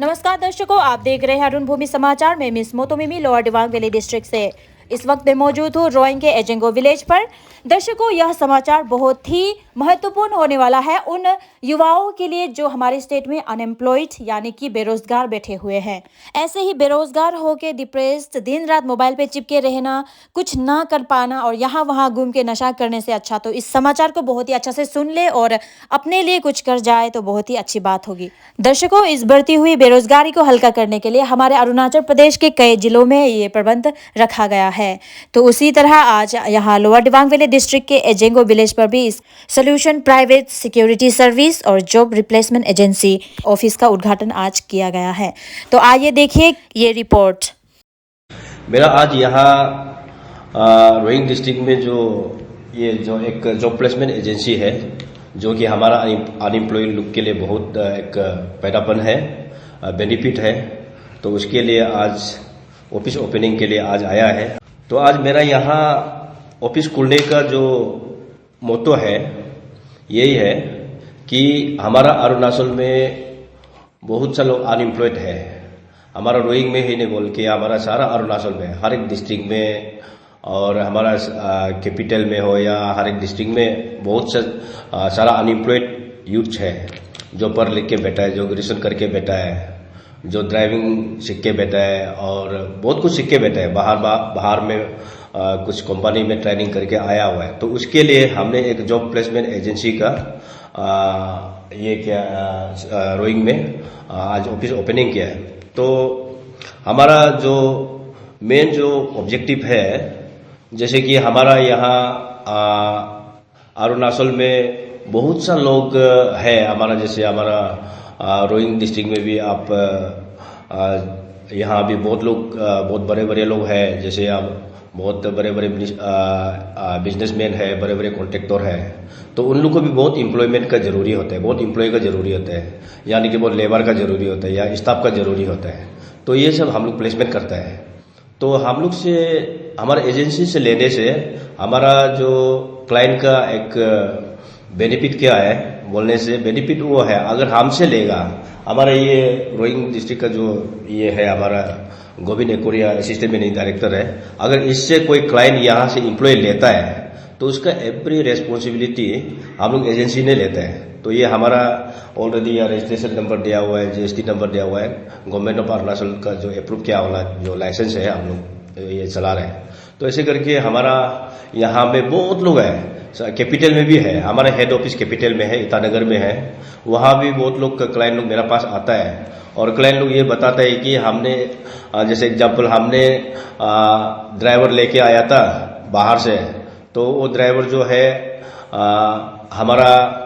नमस्कार दर्शकों, आप देख रहे हैं अरुण भूमि समाचार में miss Motomimi lower Dibang valley district से। इस वक्त मैं मौजूद हूँ रोइंग के एजेंगो विलेज पर। दर्शकों, यह समाचार बहुत ही महत्वपूर्ण होने वाला है उन युवाओं के लिए जो हमारे स्टेट में अनएम्प्लॉयड यानी कि बेरोजगार बैठे हुए हैं। ऐसे ही बेरोजगार होकर डिप्रेस्ड, दिन रात मोबाइल पे चिपके रहना, कुछ ना कर पाना और यहाँ वहाँ घूम के नशा करने से अच्छा तो इस समाचार को बहुत ही अच्छा से सुन ले और अपने लिए कुछ कर जाए तो बहुत ही अच्छी बात होगी। दर्शकों, इस बढ़ती हुई बेरोजगारी को हल्का करने के लिए हमारे अरुणाचल प्रदेश के कई जिलों में ये प्रबंध रखा गया है। तो उसी तरह आज यहाँ लोअर दिबांग वैली डिस्ट्रिक्ट के एजेंगो विलेज पर भी सोल्यूशन प्राइवेट सिक्योरिटी सर्विस और जॉब रिप्लेसमेंट एजेंसी ऑफिस का उद्घाटन आज किया गया है। तो आइए देखिए ये रिपोर्ट। मेरा आज यहाँ रोइंग डिस्ट्रिक्ट में जो एक जॉब प्लेसमेंट एजेंसी है जो कि हमारा अनएम्प्लॉयड लोग के लिए बहुत एक पैदापन है, बेनिफिट है, तो उसके लिए आज ऑफिस ओपनिंग के लिए आज आया है। तो आज मेरा यहाँ ऑफिस खुलने का जो मोटो है यही है कि हमारा अरुणाचल में बहुत सा लोग अनएम्प्लॉयड है। हमारा रोइंग में ही नहीं बोल के हमारा सारा अरुणाचल में हर एक डिस्ट्रिक्ट में और हमारा कैपिटल में हो या हर एक डिस्ट्रिक्ट में बहुत सारा अनएम्प्लॉयड यूथ है जो पढ़ लिख के बैठा है, जो ग्रेजुएशन करके बैठा है, जो ड्राइविंग सीख के बैठा है और बहुत कुछ सीख के बैठा है, बाहर में कुछ कंपनी में ट्रेनिंग करके आया हुआ है। तो उसके लिए हमने एक जॉब प्लेसमेंट एजेंसी का रोइंग में आज ऑफिस ओपनिंग किया है। तो हमारा जो मेन जो ऑब्जेक्टिव है, जैसे कि हमारा यहाँ अरुणाचल में बहुत सा लोग है हमारा, जैसे हमारा रोइंग डिस्ट्रिक्ट में भी आप यहाँ भी बहुत लोग, बहुत बड़े बड़े लोग हैं, जैसे आप बहुत बड़े बड़े बिजनेसमैन है, बड़े बड़े कॉन्ट्रैक्टर है। तो उन लोग को भी बहुत एम्प्लॉयमेंट का जरूरी होता है, बहुत एम्प्लॉय का जरूरी होता है, यानी कि बहुत लेबर का जरूरी होता है या स्टाफ का जरूरी होता है। तो ये सब हम लोग प्लेसमेंट करते हैं। तो हम लोग से, हमारे एजेंसी से लेने से हमारा जो क्लाइंट का एक बेनिफिट क्या है बोलने से, बेनिफिट वो है अगर हमसे लेगा, हमारा ये रोइंग डिस्ट्रिक्ट का जो ये है हमारा गोविंद एकोरिया असिस्टेंट मैनेजिंग डायरेक्टर है, अगर इससे कोई क्लाइंट यहाँ से एम्प्लॉय लेता है तो उसका एवरी रेस्पॉन्सिबिलिटी हम लोग एजेंसी ने लेते हैं। तो ये हमारा ऑलरेडी रजिस्ट्रेशन नंबर दिया हुआ है, जीएसटी नंबर दिया हुआ है, गवर्नमेंट ऑफ अरुणाचल का जो अप्रूव किया वाला जो लाइसेंस है हम लोग ये चला रहे हैं। तो ऐसे करके हमारा यहाँ पे बहुत लोग हैं, कैपिटल में भी है, हमारा हेड ऑफिस कैपिटल में है, ईटानगर में है, वहाँ भी बहुत लोग क्लाइंट लोग मेरा पास आता है और क्लाइंट लोग ये बताता है कि हमने जैसे एग्जांपल हमने ड्राइवर लेके आया था बाहर से, तो वो ड्राइवर जो है हमारा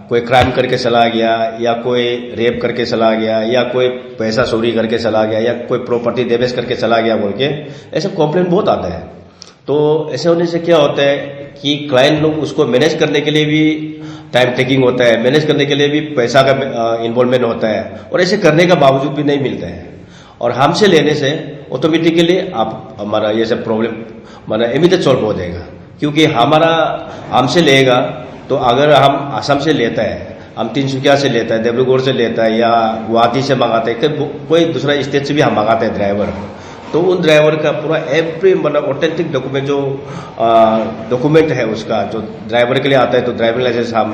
कोई क्राइम करके चला गया या कोई रेप करके चला गया या कोई पैसा चोरी करके चला गया या कोई प्रॉपर्टी डैमेज करके चला गया बोल के ऐसा कंप्लेंट बहुत आता है। तो ऐसे होने से क्या होता है कि क्लाइंट लोग उसको मैनेज करने के लिए भी टाइम टेकिंग होता है, मैनेज करने के लिए भी पैसा का इन्वॉल्वमेंट होता है और ऐसे करने का बावजूद भी नहीं मिलता है। और हमसे लेने से ऑटोमेटिकली आप हमारा ये सब प्रॉब्लम माना इमीडिएट सॉल्व हो जाएगा, क्योंकि हमारा हमसे लेगा तो अगर हम असम से लेता है, हम तिनसुकिया से लेता है, देवलुगढ़ से लेता है या गुवाहाटी से मंगाते हैं, कोई दूसरा स्टेट से भी हम मंगाते हैं ड्राइवर, तो उन ड्राइवर का पूरा एवरी मतलब ऑथेंटिक डॉक्यूमेंट जो डॉक्यूमेंट है उसका जो ड्राइवर के लिए आता है, तो ड्राइविंग लाइसेंस हम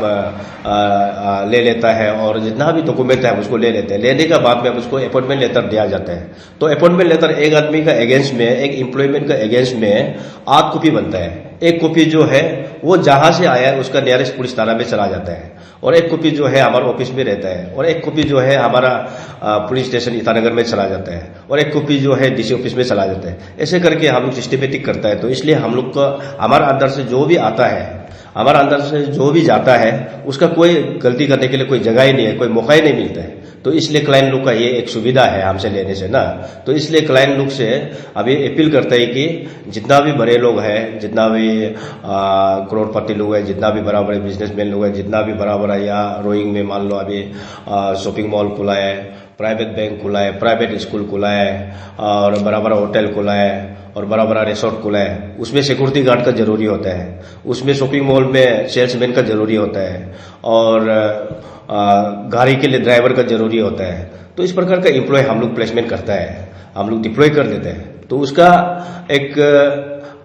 ले लेता है और जितना भी डॉक्यूमेंट है हम उसको ले लेते हैं। लेने के बाद में उसको अपॉइंटमेंट लेटर दिया जाता है। तो अपॉइंटमेंट लेटर एक आदमी का अगेंस्ट में, एक एम्प्लॉयमेंट का अगेंस्ट में 8 कॉपी बनता है। एक कॉपी जो है वो जहां से आया है उसका नियरेस्ट पुलिस थाना में चला जाता है और एक कॉपी जो है हमारा ऑफिस में रहता है और एक कॉपी जो है हमारा पुलिस स्टेशन ईटानगर में चला जाता है और एक कॉपी जो है डीसी ऑफिस में चला जाता है। ऐसे करके हम लोग सिस्टमेटिक करता है। तो इसलिए हम लोग का हमारा अंदर से जो भी आता है, हमारा अंदर से जो भी जाता है, उसका कोई गलती करने के लिए कोई जगह ही नहीं है, कोई मौका ही नहीं मिलता है। तो इसलिए क्लाइंट लोग का ये एक सुविधा है हमसे लेने से ना। तो इसलिए क्लाइंट लोग से अभी अपील करता है कि जितना भी बड़े लोग हैं, जितना भी करोड़पति लोग हैं, जितना भी बड़ा बड़े बिजनेसमैन लोग हैं, जितना भी बड़ा बड़ा या रोइंग में मान लो अभी शॉपिंग मॉल खुला है, प्राइवेट बैंक खुला है, प्राइवेट स्कूल खुला है और बड़ा बड़ा होटल खुला है और बड़ा बड़ा रिसोर्ट खुला है, उसमें सिक्योरिटी गार्ड का जरूरी होता है, उसमें शॉपिंग मॉल में सेल्समैन का जरूरी होता है, और गाड़ी के लिए ड्राइवर का जरूरी होता है। तो इस प्रकार का एम्प्लॉय हम लोग प्लेसमेंट करता है, हम लोग डिप्लॉय कर देते हैं। तो उसका एक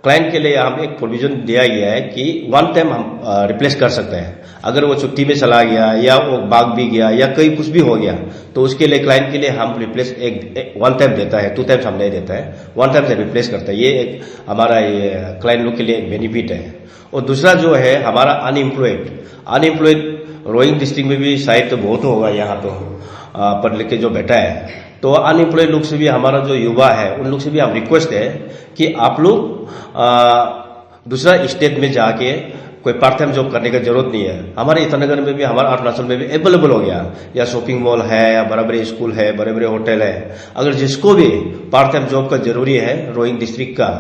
क्लाइंट के लिए हम एक प्रोविजन दिया गया है कि वन टाइम हम रिप्लेस कर सकते हैं। अगर वो छुट्टी में चला गया या वो भाग भी गया या कहीं कुछ भी हो गया, तो उसके लिए क्लाइंट के लिए हम रिप्लेस एक वन टाइम देता है, 2 टाइम्स हम नहीं देता है, 1 टाइम से रिप्लेस करता है। ये एक हमारा ये क्लाइंट लोग के लिए एक बेनिफिट है। और दूसरा जो है हमारा अनएम्प्लॉयड रोइंग डिस्ट्रिक्ट में भी शायद तो बहुत होगा यहाँ तो पढ़ लिख के जो बैठा है। तो अनएम्प्लॉयड लोग से भी हमारा जो युवा है उन लोग से भी हम रिक्वेस्ट है कि आप लोग दूसरा स्टेट में जाके कोई पार्ट टाइम जॉब करने का जरूरत नहीं है। हमारे ईटानगर में भी, हमारा अरुणाचल में भी अवेलेबल हो गया, या शॉपिंग मॉल है, या बड़े बड़े स्कूल है, बड़े बड़े होटल है। अगर जिसको भी पार्ट टाइम जॉब का जरूरी है, रोइंग डिस्ट्रिक्ट का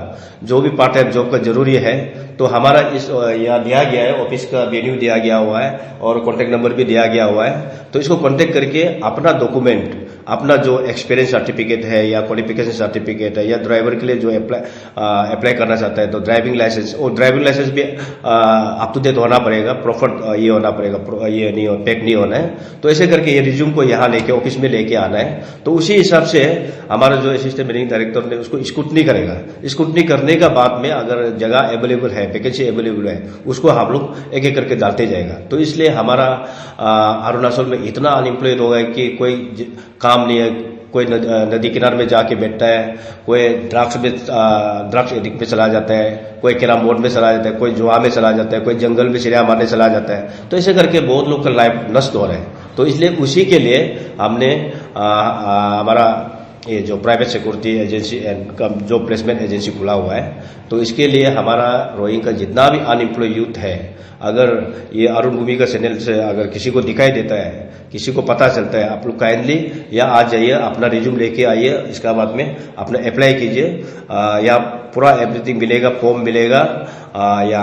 जो भी पार्ट टाइम जॉब का जरूरी है, तो हमारा इस यहाँ दिया गया है, ऑफिस का वेन्यू दिया गया हुआ है और कॉन्टेक्ट नंबर भी दिया गया हुआ है। तो इसको कॉन्टेक्ट करके अपना डॉक्यूमेंट, अपना जो एक्सपीरियंस सर्टिफिकेट है या क्वालिफिकेशन सर्टिफिकेट है, या ड्राइवर के लिए जो अप्लाई करना चाहता है तो ड्राइविंग लाइसेंस, और ड्राइविंग लाइसेंस भी अप टू डेट होना पड़ेगा, प्रॉपर ये होना पड़ेगा, ये नहीं हो, पैक नहीं होना है। तो ऐसे करके ये रिज्यूम को यहाँ लेके ऑफिस में लेके आना है। तो उसी हिसाब से हमारा जो असिस्टेंट मैनेजिंग डायरेक्टर ने उसको स्क्रूटनी करेगा। स्क्रूटनी करने का बाद में अगर जगह अवेलेबल है, वैकेंसी अवेलेबल है, उसको हम लोग एक एक करके डालते जाएगा। तो इसलिए हमारा अरुणाचल में इतना अनएम्प्लॉयड हो गया कि कोई काम नहीं है। कोई नदी किनारे में जाके बैठता है, कोई ड्रग्स एडिक्ट में चला जाता है, कोई कैरम बोर्ड में चला जाता है, कोई जुआ में चला जाता है, कोई जंगल में चिड़िया मारने चला जाता है। तो ऐसे करके बहुत लोग का लाइफ नष्ट हो रहा है। तो इसलिए उसी के लिए हमने हमारा ये जो प्राइवेट सिक्योरिटी एजेंसी एंड जो प्लेसमेंट एजेंसी खुला हुआ है, तो इसके लिए हमारा रोइंग का जितना भी अनएम्प्लॉयड यूथ है, अगर ये अरुण भूमि का चैनल से अगर किसी को दिखाई देता है, किसी को पता चलता है, आप लोग काइंडली या आ जाइए, अपना रिज्यूम लेके आइए, इसका बाद में अपना अप्लाई कीजिए, या पूरा एवरीथिंग मिलेगा, फॉर्म मिलेगा, या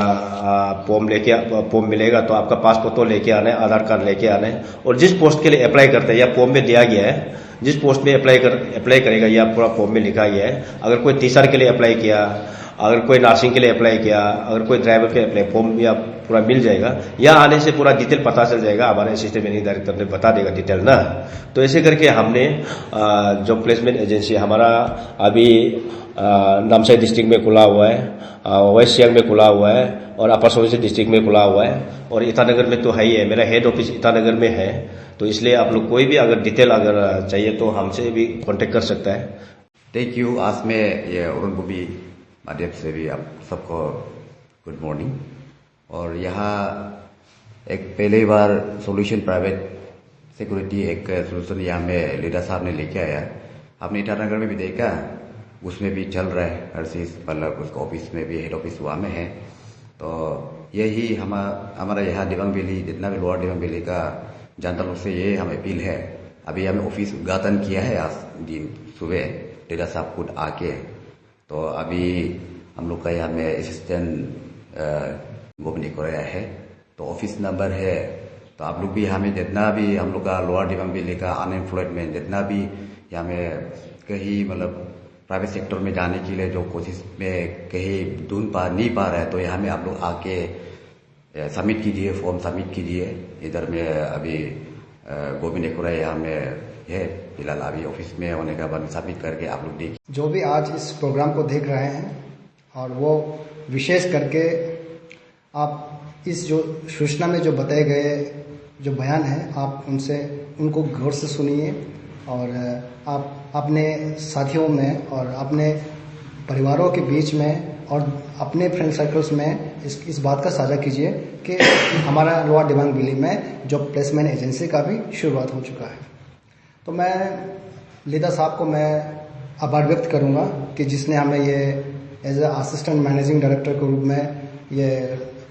फॉर्म मिलेगा। तो आपका पासपोर्ट तो लेके आना है, आधार कार्ड लेके आना है, और जिस पोस्ट के लिए अप्लाई करते हैं या फॉर्म में दिया गया है, जिस पोस्ट में अप्लाई करेगा या पूरा फॉर्म में लिखा गया है। अगर कोई टीचर के लिए अप्लाई किया, अगर कोई नर्सिंग के लिए अप्लाई किया, अगर कोई ड्राइवर के अप्लाई, फॉर्म या पूरा मिल जाएगा, या आने से पूरा डिटेल पता चल जाएगा। हमारे असिस्टेंट मैनेजिंग डायरेक्टर ने बता देगा डिटेल ना। तो ऐसे करके हमने जो प्लेसमेंट एजेंसी हमारा अभी नामसाई डिस्ट्रिक्ट में खुला हुआ है, वेस्ट सियांग में खुला हुआ है, और अपर सुबनसिरी डिस्ट्रिक्ट में खुला हुआ है, और ईटानगर में तो है ही है। मेरा हेड ऑफिस ईटानगर में है। तो इसलिए आप लोग कोई भी अगर डिटेल अगर चाहिए तो हमसे भी कांटेक्ट कर सकता है। Thank you. आज में ये अरुण भूमि माध्यम से भी आप सबको गुड मॉर्निंग। और यहाँ एक पहली बार सॉल्यूशन प्राइवेट सिक्योरिटी एक सोल्यूशन यहाँ में लीडर साहब ने लेके आया। आपने ईटानगर में भी देखा, उसमें भी चल रहा है हर चीज़, मतलब उसका ऑफिस में भी, हेड ऑफिस वहाँ में है। तो यही हमारा यहाँ दिबांग वैली, जितना भी लोअर दिबांग वैली का जनता लोग से ये हम अपील है। अभी हमें ऑफिस उद्घाटन किया है आज दिन सुबह, लीडर साहब खुद आके। तो अभी हम लोग का यहाँ में असिस्टेंट घूमने को आया है। तो ऑफिस नंबर है, तो आप लोग भी हमें जितना भी हम लोग का लोअर दिबांग वैली का अनएम्प्लॉयमेंट जितना भी यहाँ में कहीं मतलब प्राइवेट सेक्टर में जाने के लिए जो कोशिश में कहीं ढूंढ नहीं पा रहा है, तो यहाँ में आप लोग आके सबमिट कीजिए, फॉर्म सबमिट कीजिए। इधर में अभी गोविंद एकोरा यहाँ में है फिलहाल, अभी ऑफिस में होने का बाद सबमिट करके आप लोग देखिए। जो भी आज इस प्रोग्राम को देख रहे हैं, और वो विशेष करके आप इस जो सूचना में जो बताए गए जो बयान है, आप उनको गौर से सुनिए, और आप अपने साथियों में और अपने परिवारों के बीच में और अपने फ्रेंड सर्कल्स में इस बात का साझा कीजिए कि हमारा लोअर दिबांग वैली में जॉब प्लेसमेंट एजेंसी का भी शुरुआत हो चुका है। तो मैं लीडर साहब को मैं आभार व्यक्त करूंगा कि जिसने हमें ये as a assistant managing director के रूप में ये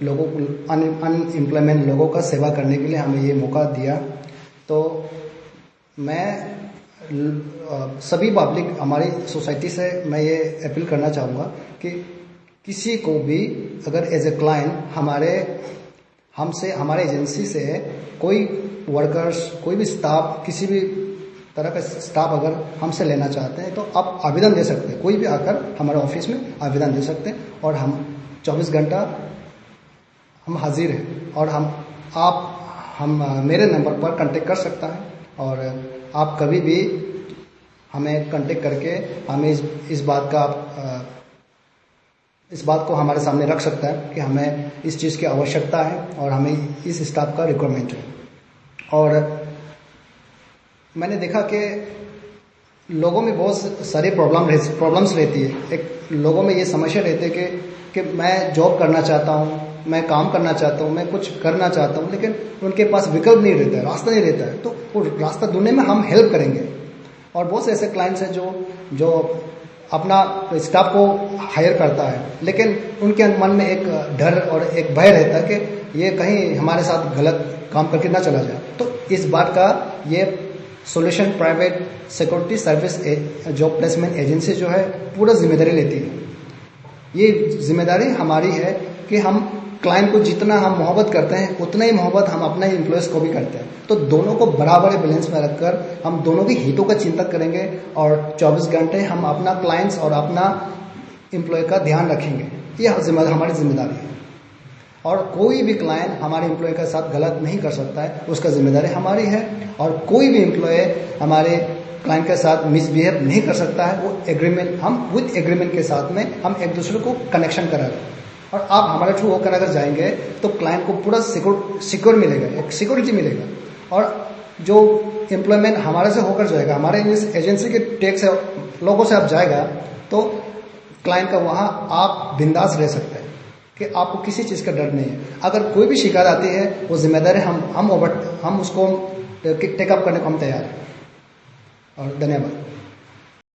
लोगों को अनएम्प्लॉयमेंट लोगों का सेवा करने के लिए हमें ये मौका दिया। तो मैं सभी पब्लिक हमारी सोसाइटी से मैं ये अपील करना चाहूँगा कि किसी को भी अगर एज ए क्लाइंट हमारे एजेंसी से कोई वर्कर्स, कोई भी स्टाफ किसी भी तरह का स्टाफ अगर हमसे लेना चाहते हैं तो आप आवेदन दे सकते हैं, कोई भी आकर हमारे ऑफिस में आवेदन दे सकते हैं और हम 24 घंटा हम हाजिर हैं और हम मेरे नंबर पर कांटेक्ट कर सकता है और आप कभी भी हमें कांटेक्ट करके हमें इस बात को हमारे सामने रख सकता है कि हमें इस चीज़ की आवश्यकता है और हमें इस स्टाफ का रिक्वायरमेंट है। और मैंने देखा कि लोगों में बहुत सारी प्रॉब्लम्स रहती है। एक लोगों में ये समस्या रहती है कि मैं जॉब करना चाहता हूँ, मैं काम करना चाहता हूँ, मैं कुछ करना चाहता हूँ, लेकिन उनके पास विकल्प नहीं रहता है, रास्ता नहीं रहता है। तो वो रास्ता ढूंढने में हम हेल्प करेंगे। और बहुत से ऐसे क्लाइंट्स हैं जो अपना स्टाफ को हायर करता है, लेकिन उनके मन में एक डर और एक भय रहता है कि ये कहीं हमारे साथ गलत काम करके ना चला जाए। तो इस बात का ये solution private security service job placement agency जो है पूरा जिम्मेदारी लेती है। ये जिम्मेदारी हमारी है कि हम क्लाइंट को जितना हम मोहब्बत करते हैं उतना ही मोहब्बत हम अपने एम्प्लॉयज़ को भी करते हैं। तो दोनों को बराबर बैलेंस में रखकर हम दोनों के हितों का चिंतन करेंगे और 24 घंटे हम अपना क्लाइंट्स और अपना एम्प्लॉय का ध्यान रखेंगे। ये हमारी जिम्मेदारी है और कोई भी क्लाइंट हमारे एम्प्लॉय के साथ गलत नहीं कर सकता है, उसका जिम्मेदारी हमारी है। और कोई भी एम्प्लॉय हमारे क्लाइंट के साथ मिसबिहेव नहीं कर सकता है। वो एग्रीमेंट हम विद एग्रीमेंट के साथ में हम एक दूसरे को कनेक्शन कराएंगे और आप हमारे थ्रू होकर अगर जाएंगे तो क्लाइंट को पूरा सिक्योर मिलेगा, एक सिक्योरिटी मिलेगा। और जो एम्प्लॉयमेंट हमारे से होकर जाएगा, हमारे इस एजेंसी के टैक्स लोगों से आप जाएगा तो क्लाइंट का वहाँ आप बिंदास रह सकते हैं कि आपको किसी चीज़ का डर नहीं है। अगर कोई भी शिकायत आती है वो जिम्मेदारी हम उसको टेकअप करने को हम तैयार हैं। और धन्यवाद।